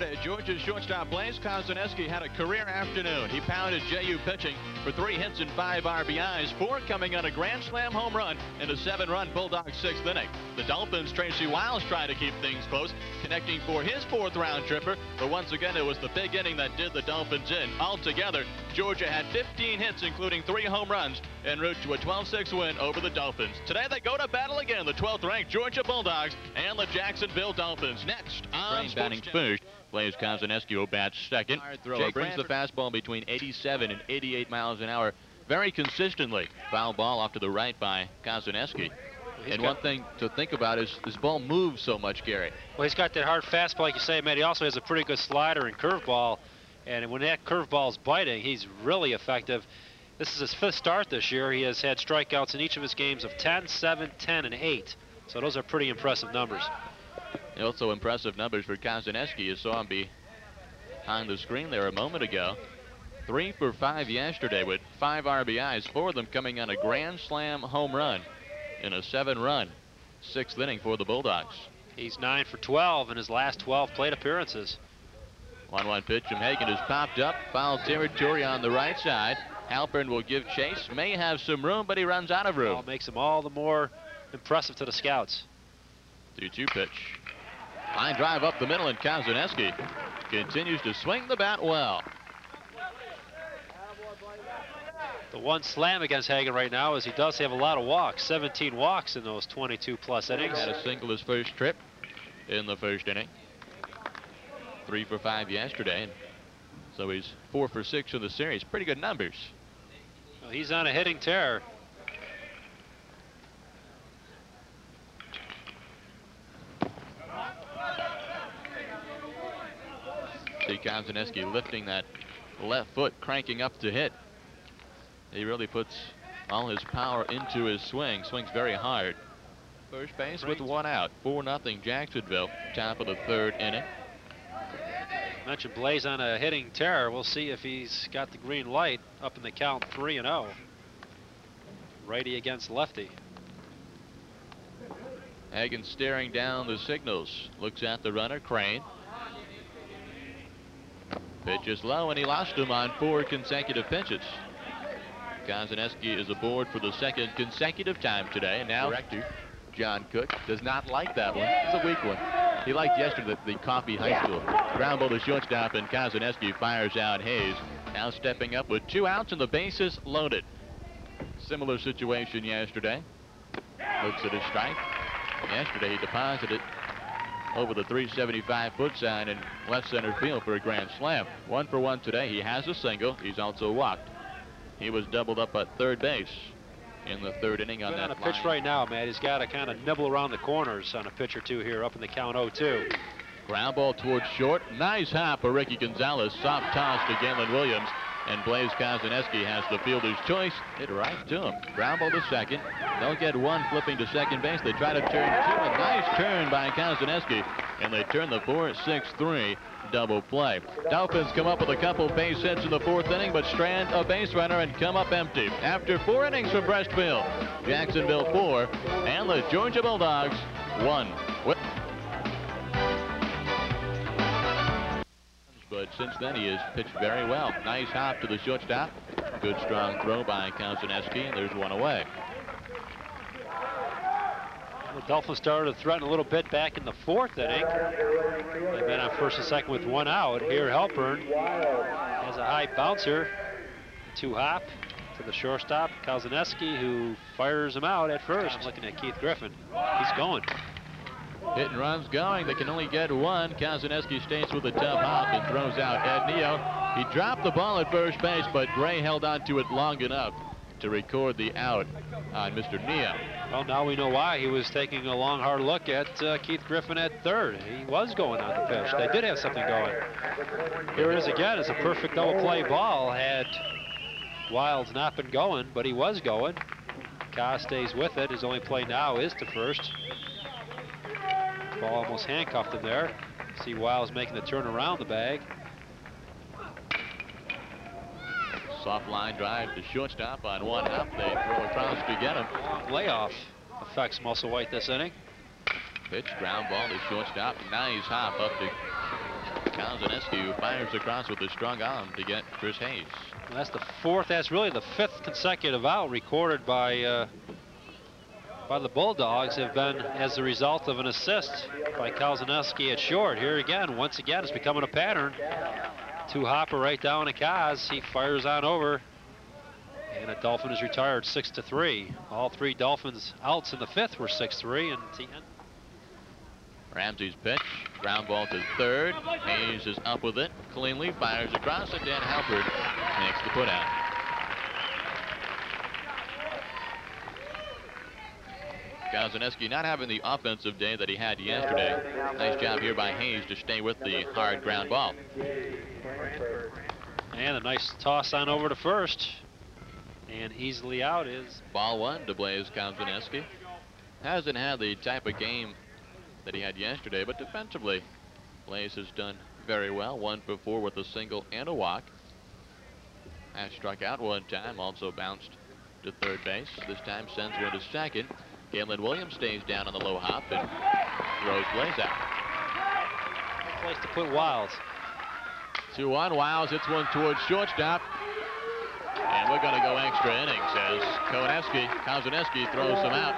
yesterday, Georgia's shortstop Blaise Kozeniewski had a career afternoon. He pounded JU pitching for 3 hits and 5 RBIs, 4 coming on a grand slam home run in a 7-run Bulldogs 6th inning. The Dolphins' Tracy Wiles tried to keep things close, connecting for his 4th round tripper, but once again it was the big inning that did the Dolphins in. Altogether, Georgia had 15 hits, including 3 home runs, en route to a 12-6 win over the Dolphins. Today they go to battle again, the 12th-ranked Georgia Bulldogs and the Jacksonville Dolphins. Next on batting first, Blaise Kozeniewski will bat second. Jake brings the fastball between 87 and 88 miles an hour very consistently. Foul ball off to the right by Kozeniewski. And one thing to think about is this ball moves so much, Gary. Well, he's got that hard fastball, like you say, Matt. He also has a pretty good slider and curveball. And when that curveball's biting, he's really effective. This is his 5th start this year. He has had strikeouts in each of his games of 10, 7, 10, and 8. So those are pretty impressive numbers. Also impressive numbers for Kozeniewski. You saw him behind the screen there a moment ago. 3 for 5 yesterday with 5 RBIs, 4 of them coming on a grand slam home run in a 7-run 6th inning for the Bulldogs. He's 9 for 12 in his last 12 plate appearances. 1-1 pitch from Hagen is popped up. Foul territory on the right side. Halpern will give chase. May have some room, but he runs out of room. Well, makes him all the more impressive to the scouts. 2-2 pitch. Line drive up the middle, and Kozeniewski continues to swing the bat well. The one slam against Hagen right now is he does have a lot of walks, 17 walks in those 22-plus innings. Had a single his first trip in the 1st inning. 3 for 5 yesterday, and so he's 4 for 6 in the series. Pretty good numbers. Well, he's on a hitting tear. See Kozeniewski lifting that left foot, cranking up to hit. He really puts all his power into his swing. Swings very hard. First base with 1 out. 4-0 Jacksonville. Top of the 3rd inning. Mentioned Blaise on a hitting tear. We'll see if he's got the green light up in the count 3-0. Righty against lefty. Hagen staring down the signals. Looks at the runner, Crane. Pitch is low, and he lost him on 4 consecutive pitches. Kozeniewski is aboard for the 2nd consecutive time today, and now director John Cook does not like that one. It's a weak one. He liked yesterday the Coffee High School. Ground ball to shortstop, and Kozeniewski fires out Hayes. Now stepping up with 2 outs and the bases loaded. Similar situation yesterday. Looks at his strike. Yesterday he deposited over the 375-foot sign in left center field for a grand slam. 1 for 1 today. He has a single. He's also walked. He was doubled up at 3rd base in the 3rd inning on that on a pitch right now, Matt. He's got to kind of nibble around the corners on a pitch or 2 here up in the count 0-2. Ground ball towards short. Nice hop for Ricky Gonzalez. Soft toss to Galen Williams. And Blaise Kozeniewski has the fielder's choice. Hit right to him. Ground ball to second. They'll get 1 flipping to second base. They try to turn 2. A nice turn by Kozeniewski. And they turn the 4-6-3 double play. Dolphins come up with a couple base hits in the 4th inning, but strand a base runner and come up empty. After 4 innings from Breastfield, Jacksonville 4 and the Georgia Bulldogs 1. But since then he has pitched very well. Nice hop to the shortstop. Good strong throw by Kozeniewski, and there's 1 away. The Dolphins started to threaten a little bit back in the 4th inning. They've been on 1st and 2nd with 1 out. Here Halpern has a high bouncer. 2 hop to the shortstop, Kozeniewski, who fires him out at first. I'm looking at Keith Griffin. He's going. Hit and runs going. They can only get 1. Kozeniewski stays with a tough hop and throws out Ed Neo. He dropped the ball at first base, but Gray held on to it long enough to record the out on Mr. Neo. Well, now we know why. He was taking a long, hard look at Keith Griffin at 3rd. He was going on the pitch. They did have something going. Here it is again. It's a perfect double play ball. Had Wiles not been going, but he was going. Kaz stays with it. His only play now is to 1st. Ball almost handcuffed him there. See Wiles making the turn around the bag. Soft line drive to shortstop on 1 hop. They throw across to get him. Layoff affects Musselwhite this inning. Pitch, ground ball to shortstop. Nice hop up to Kozeniewski, who fires across with a strong arm to get Chris Hayes. Well, that's the fourth. That's really the fifth consecutive out recorded by the Bulldogs have been as a result of an assist by Kozeniewski at short. Here again, once again, it's becoming a pattern. Two hopper right down to Koz. He fires on over, and a Dolphin is retired 6-3. All three Dolphins outs in the fifth were 6-3, and Ramsey's pitch, ground ball to third. Hayes is up with it, cleanly fires across, and Dan Halpert makes the putout. Kozeniewski not having the offensive day that he had yesterday. Nice job here by Hayes to stay with the hard ground ball. And a nice toss on over to first. And easily out is ball one to Blaise Kozeniewski. Hasn't had the type of game that he had yesterday, but defensively, Blaise has done very well. 1 for 4 with a single and a walk. Has struck out one time, also bounced to third base. This time sends one to second. Galen Williams stays down on the low hop and throws Blaise out. Place to put Wiles. 2-1. Wiles hits one towards shortstop. And we're going to go extra innings as Kozeniewski throws him out.